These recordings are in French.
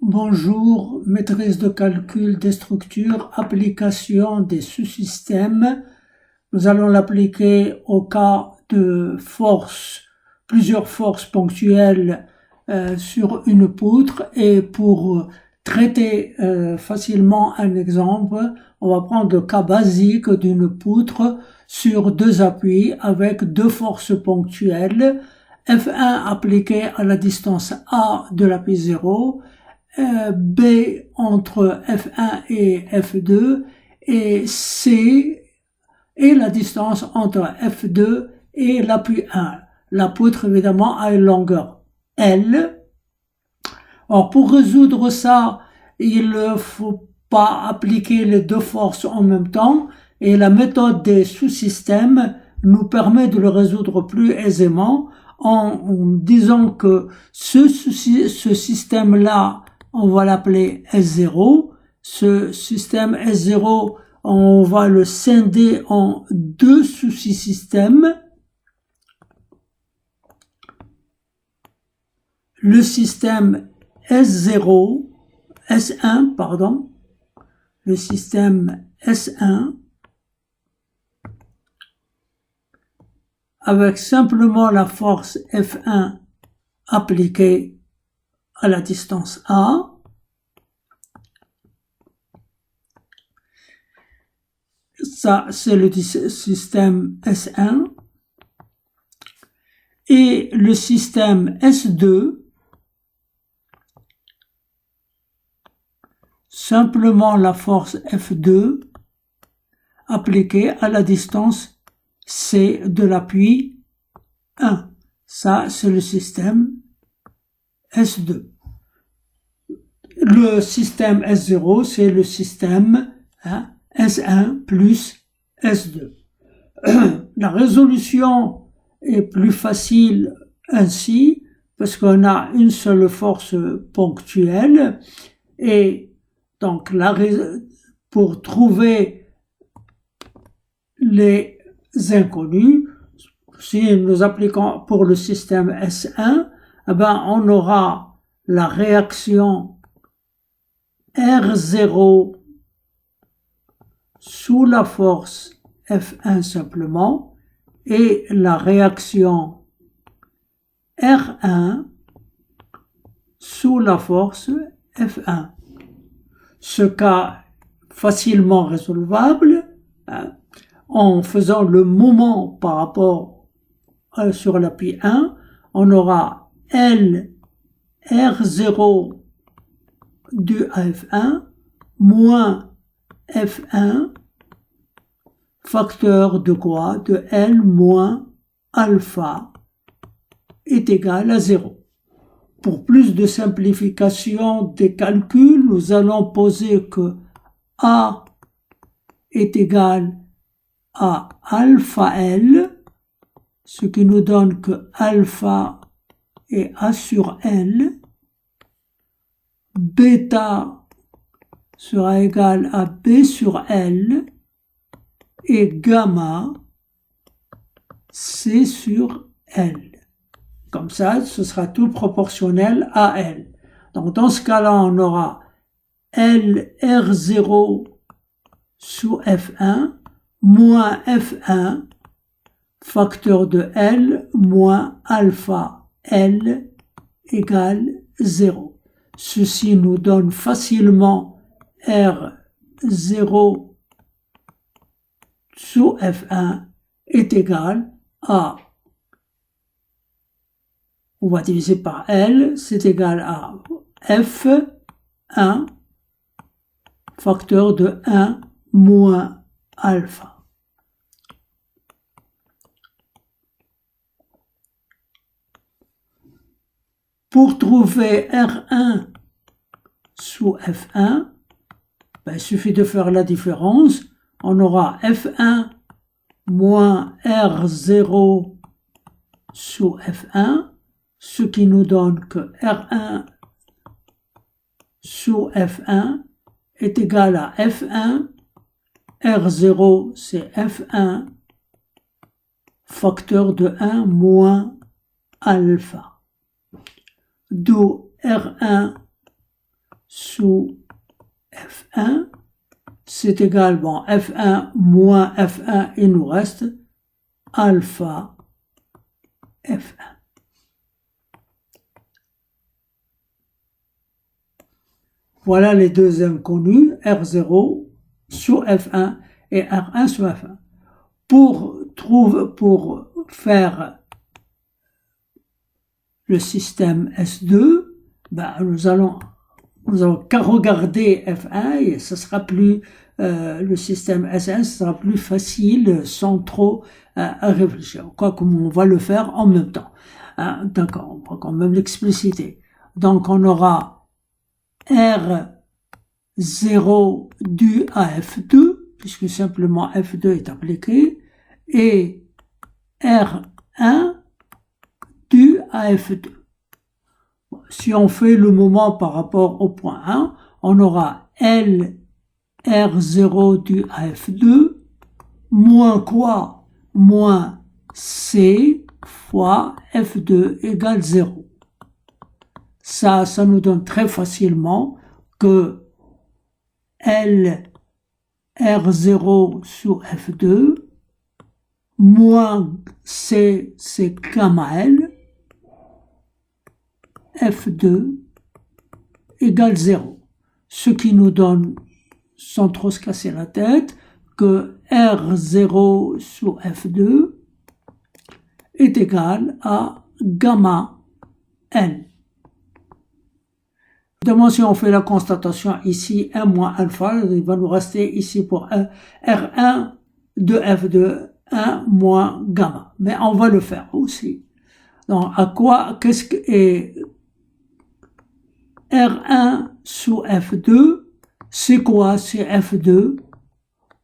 Bonjour, maîtrise de calcul des structures, application des sous-systèmes. Nous allons l'appliquer au cas de forces, plusieurs forces ponctuelles sur une poutre, et pour traiter facilement un exemple, on va prendre le cas basique d'une poutre sur deux appuis avec deux forces ponctuelles, F1 appliqué à la distance A de l'appui 0, B entre F1 et F2, et C et la distance entre F2 et l'appui 1. La poutre, évidemment, a une longueur L. Or, pour résoudre ça, il ne faut pas appliquer les deux forces en même temps, et la méthode des sous-systèmes nous permet de le résoudre plus aisément en disant que ce système-là, on va l'appeler S0. Ce système S0, on va le scinder en deux sous-systèmes. Le système S0, S1, pardon, le système S1, avec simplement la force F1 appliquée à la distance A. Ça, c'est le système S1. Et le système S2, simplement la force F2 appliquée à la distance C de l'appui 1. Ça, c'est le système S2. Le système S0, c'est le système S1 plus S2. La résolution est plus facile ainsi, parce qu'on a une seule force ponctuelle, et donc pour trouver les inconnus, si nous appliquons pour le système S1, eh ben on aura la réaction R0 sous la force F1 simplement, et la réaction R1 sous la force F1. Ce cas facilement résolvable en faisant le moment par rapport sur l'appui 1, on aura L R0 du F1 moins F1 facteur de quoi? De L moins alpha est égal à 0. Pour plus de simplification des calculs, nous allons poser que A est égal à alpha L, ce qui nous donne que alpha est A sur L, bêta sera égal à B sur L, et gamma C sur L. Comme ça, ce sera tout proportionnel à L. Donc dans ce cas-là, on aura L R0 sous F1 moins F1 facteur de L moins alpha L égale 0. Ceci nous donne facilement R0 sous F1 est égal à, on va diviser par L, c'est égal à F1 facteur de 1 moins alpha. Pour trouver R1 sous F1, ben, il suffit de faire la différence. On aura F1 moins R0 sous F1, ce qui nous donne que R1 sous F1 est égal à F1, R0 c'est F1 facteur de 1 moins alpha. D'où R1 sous F1, c'est égal, bon, F1 moins F1, il nous reste alpha F1. Voilà les deux inconnus, R0 sous F1 et R1 sous F1. Pour faire le système S2, ben, nous allons qu'à regarder F1 et ce sera plus le système S1 sera plus facile sans trop réfléchir. Quoi comme on va le faire en même temps. Hein, d'accord, on va quand même l'expliciter. Donc on aura R0 dû à F2, puisque simplement F2 est appliqué, et R1 dû à F2. Si on fait le moment par rapport au point 1, on aura L R0 dû à F2 moins quoi? Moins C fois F2 égale 0. Ça nous donne très facilement que L R0 sous F2 moins C, c'est gamma L, F2 égale 0. Ce qui nous donne, sans trop se casser la tête, que R0 sous F2 est égal à gamma L. Évidemment, si on fait la constatation ici, 1 moins alpha, il va nous rester ici pour R1 de F2, 1 moins gamma. Mais on va le faire aussi. Donc, qu'est-ce que est R1 sous F2, c'est quoi? C'est F2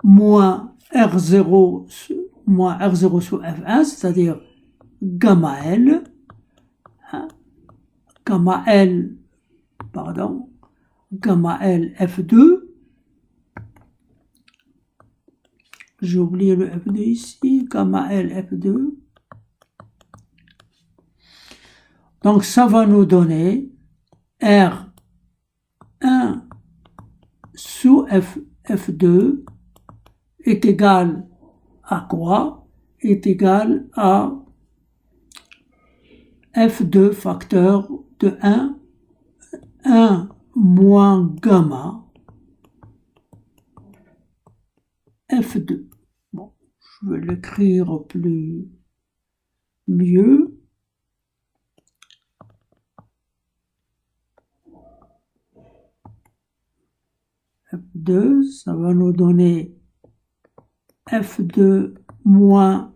moins R0 sous F1, c'est-à-dire gamma L, hein, gamma L F2, j'ai oublié le F2 ici, gamma L F2, donc ça va nous donner R1 sous F2 est égal à quoi? Est égal à F2 facteur de 1 moins gamma F2. Bon, je vais l'écrire mieux. F2, ça va nous donner F2 moins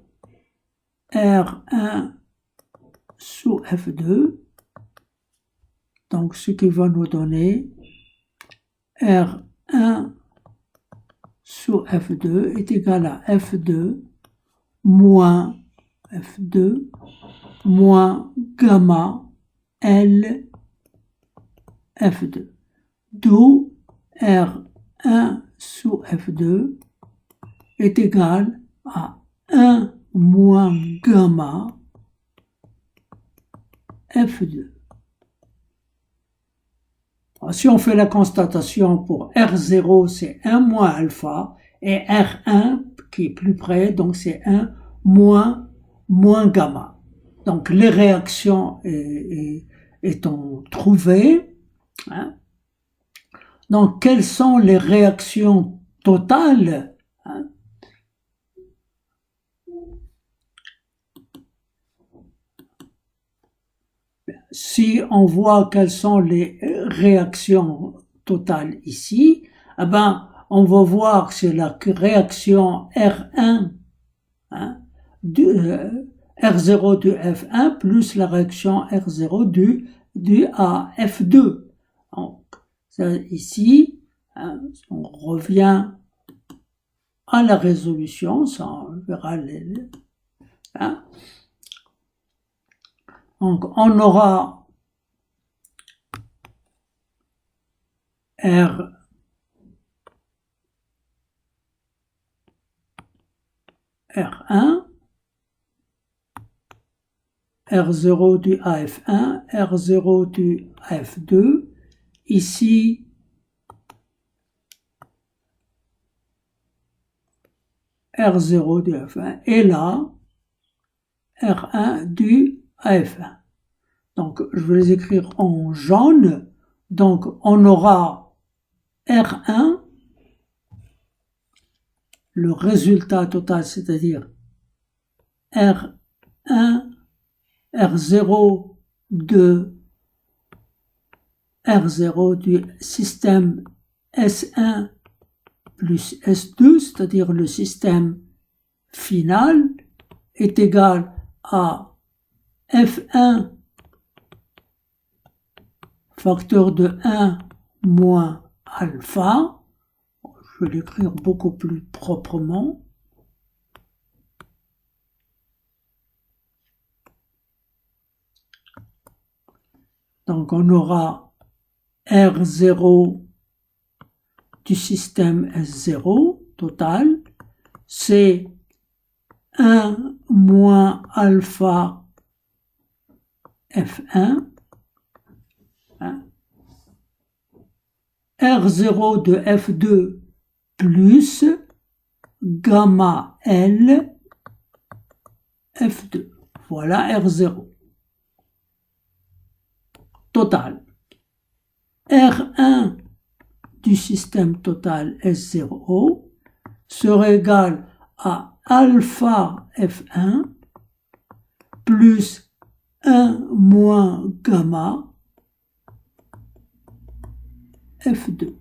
R1 sous F2. Donc, ce qui va nous donner R1 sous F2 est égal à F2 moins gamma L F2. D'où R1 sous F2 est égal à 1 moins gamma F2. Alors, si on fait la constatation pour R0, c'est 1 moins alpha, et R1, qui est plus près, donc c'est 1 moins gamma. Donc les réactions étant trouvées, hein. Donc quelles sont les réactions totales, hein? Si on voit quelles sont les réactions totales ici, eh ben, on va voir que c'est la réaction R1, hein, R0 du F1 plus la réaction R0 du à F2. Donc, ça, ici, hein, on revient à la résolution, ça on verra hein. Donc, on aura R1 R0 du AF1, R0 du AF2 ici R0 du F1 et là R1 du F1. Donc je vais les écrire en jaune. Donc on aura R1, le résultat total, c'est-à-dire R1, R0 de R0 du système S1 plus S2, c'est-à-dire le système final, est égal à F1 facteur de 1 moins alpha. Je vais l'écrire beaucoup plus proprement. Donc on aura R0 du système S0 total, c'est 1 moins alpha F1, R0 de F2 plus gamma L F2. Voilà R0 total. R1 du système total S0 serait égal à alpha F1 plus 1 moins gamma F2.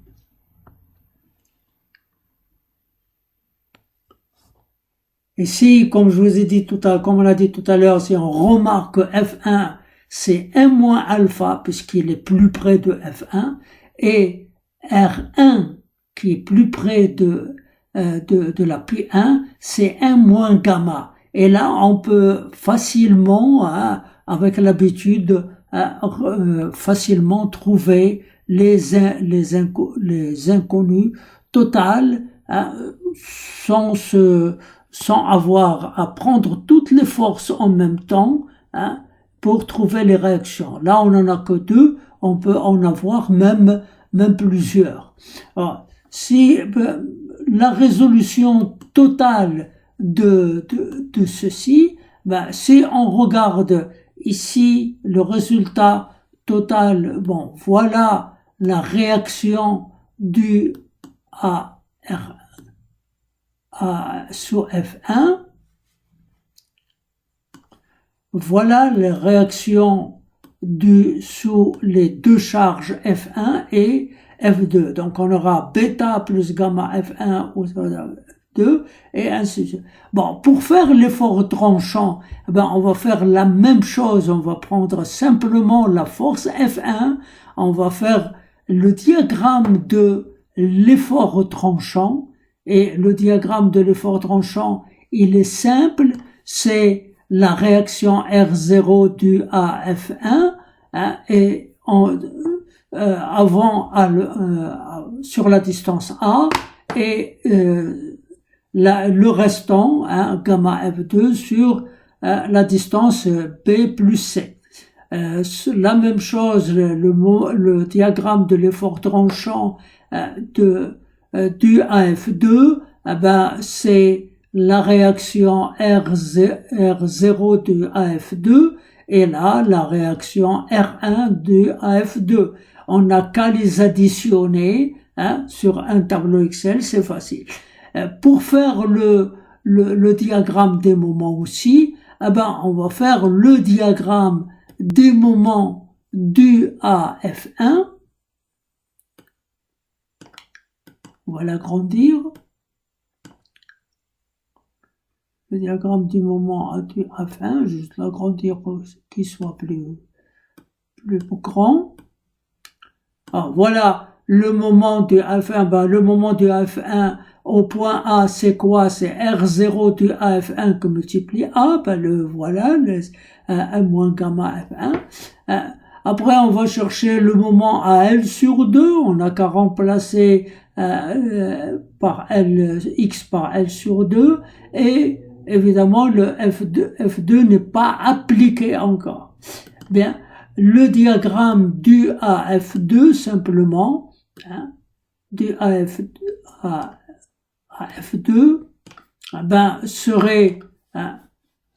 Et si, comme je vous ai dit tout à l'heure, comme on a dit tout à l'heure, si on remarque que F1 c'est 1 moins alpha puisqu'il est plus près de F1 et R1 qui est plus près de la P1 c'est 1 moins gamma. Et là on peut facilement, avec l'habitude, facilement trouver les inconnus totales sans avoir à prendre toutes les forces en même temps pour trouver les réactions. Là, on n'en a que deux, on peut en avoir même plusieurs. Alors, si la résolution totale de ceci, si on regarde ici le résultat total, bon, voilà la réaction due sur F1. Voilà les réactions dues sous les deux charges F1 et F2. Donc on aura bêta plus gamma F1 ou F2 et ainsi de suite. Bon, pour faire l'effort tranchant, on va faire la même chose. On va prendre simplement la force F1. On va faire le diagramme de l'effort tranchant. Et le diagramme de l'effort tranchant, il est simple. C'est la réaction R0 due à F1 et sur la distance A et le restant, gamma F2 sur la distance B plus C. La même chose, le diagramme de l'effort tranchant due à F2, c'est la réaction R0 de AF2 et là la réaction R1 de AF2. On n'a qu'à les additionner sur un tableau Excel, c'est facile. Pour faire le diagramme des moments aussi, on va faire le diagramme des moments dus à F1. On va l'agrandir. Le diagramme du moment du F1, juste l'agrandir pour qu'il soit plus grand. Alors, voilà le moment du F1. Le moment du F1 au point A, c'est quoi? C'est R0 du AF1 que multiplie A. Voilà, 1 moins gamma F1. Après, on va chercher le moment à L sur 2. On n'a qu'à remplacer par L, X par L sur 2. Et évidemment, le F2 n'est pas appliqué encore. Bien, le diagramme du AF2 simplement, hein, du AF2, ben, serait hein,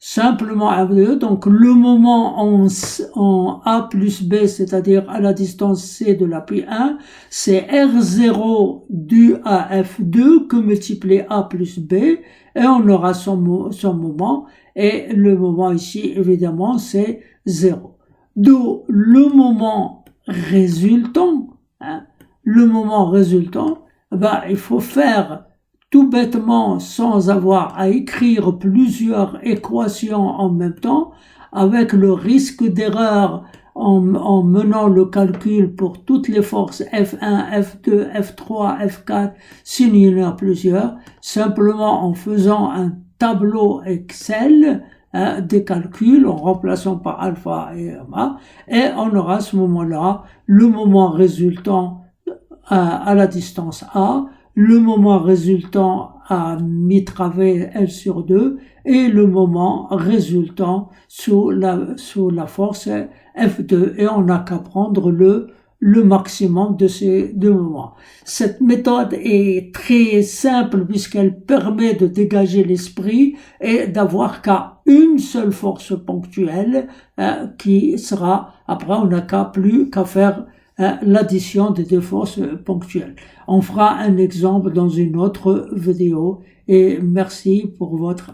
simplement F2, donc le moment en A plus B, c'est-à-dire à la distance C de la pi 1, c'est R0 du AF2 que multiplié A plus B, et on aura son moment, et le moment ici, évidemment, c'est 0. D'où le moment résultant, hein, le moment résultant, ben, il faut faire tout bêtement, sans avoir à écrire plusieurs équations en même temps, avec le risque d'erreur en menant le calcul pour toutes les forces F1, F2, F3, F4, s'il y en a plusieurs, simplement en faisant un tableau Excel des calculs, en remplaçant par alpha et gamma, et on aura à ce moment-là le moment résultant à la distance A, le moment résultant à mi-travée L sur 2 et le moment résultant sous la force F2. Et on n'a qu'à prendre le maximum de ces deux moments. Cette méthode est très simple puisqu'elle permet de dégager l'esprit et d'avoir qu'à une seule force ponctuelle qui sera, après on n'a plus qu'à faire l'addition des deux forces ponctuelles. On fera un exemple dans une autre vidéo et merci pour votre